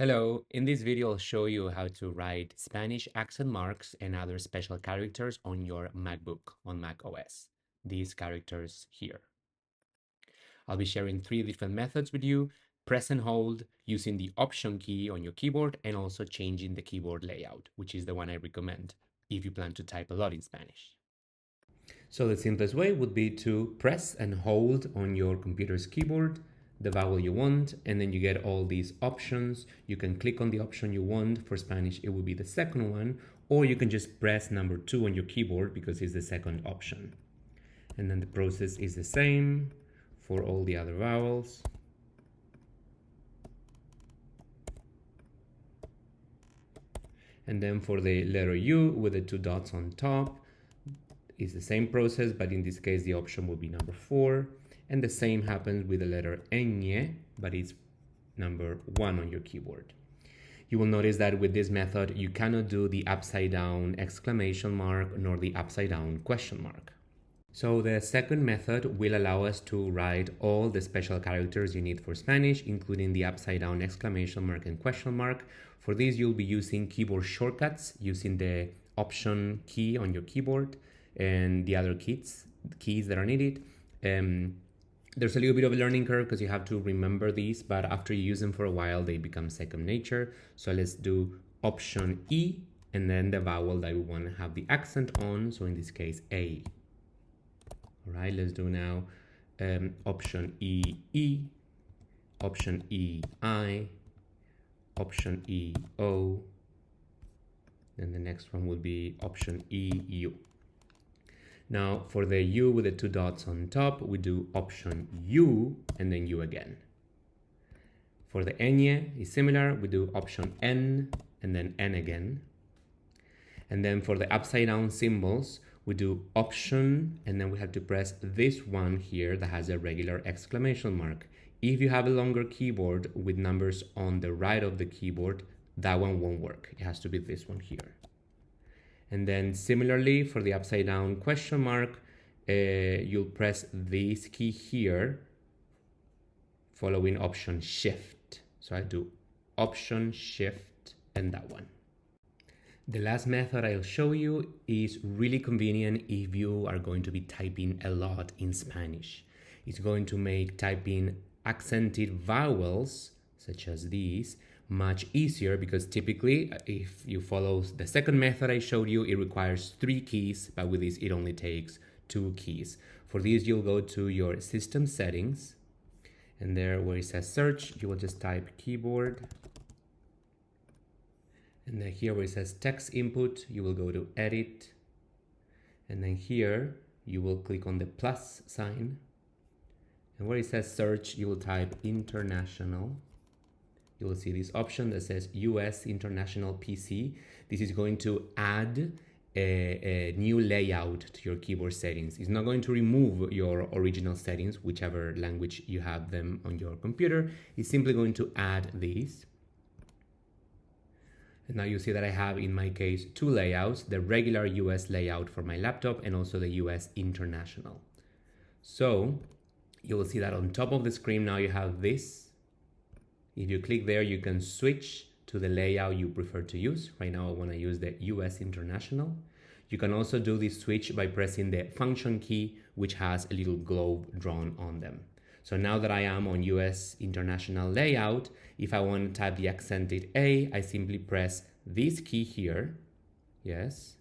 Hello, in this video I'll show you how to write Spanish accent marks and other special characters on your MacBook on Mac OS. These characters here. I'll be sharing 3 different methods with you: press and hold, using the Option key on your keyboard, and also changing the keyboard layout, which is the one I recommend if you plan to type a lot in Spanish. So the simplest way would be to press and hold on your computer's keyboard the vowel you want, and then you get all these options. You can click on the option you want. For Spanish, it would be the second one, or you can just press number 2 on your keyboard because it's the second option. And then the process is the same for all the other vowels. And then for the letter U with the 2 dots on top, it's the same process, but in this case the option will be number 4. And the same happens with the letter ñ, but it's number 1 on your keyboard. You will notice that with this method, you cannot do the upside down exclamation mark nor the upside down question mark. So the second method will allow us to write all the special characters you need for Spanish, including the upside down exclamation mark and question mark. For this, you'll be using keyboard shortcuts, using the Option key on your keyboard and the other keys that are needed. There's a little bit of a learning curve because you have to remember these, but after you use them for a while, they become second nature. So let's do Option E and then the vowel that we want to have the accent on. So in this case, A. All right, let's do now Option E, Option I, Option O. Then the next one would be Option U. Now for the U with the 2 dots on top, we do Option U and then U again. For the ñ, is similar. We do Option N and then N again. And then for the upside down symbols, we do Option and then we have to press this one here that has a regular exclamation mark. If you have a longer keyboard with numbers on the right of the keyboard, that one won't work. It has to be this one here. And then similarly for the upside down question mark, you'll press this key here following Option Shift. So I do Option Shift and that one. The last method I'll show you is really convenient if you are going to be typing a lot in Spanish. It's going to make typing accented vowels such as these much easier, because typically if you follow the second method I showed you, it requires 3 keys, but with this it only takes 2 keys. For this, you'll go to your system settings, and there where it says search, you will just type keyboard, and then here where it says text input, you will go to edit, and then here you will click on the plus sign, and where it says search, you will type international. You will see this option that says US International PC. This is going to add a new layout to your keyboard settings. It's not going to remove your original settings, whichever language you have them on your computer. It's simply going to add these. And now you see that I have, in my case, 2 layouts: the regular US layout for my laptop and also the US International. So you will see that on top of the screen now you have this. If you click there, you can switch to the layout you prefer to use. Right now I want to use the US International. You can also do this switch by pressing the Function key, which has a little globe drawn on them. So now that I am on US International layout, if I want to type the accented A, I simply press this key here, yes,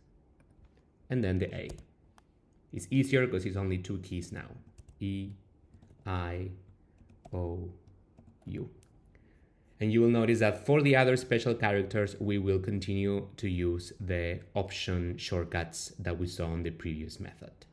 and then the A. It's easier because it's only 2 keys now, E, I, O, U. And you will notice that for the other special characters, we will continue to use the option shortcuts that we saw on the previous method.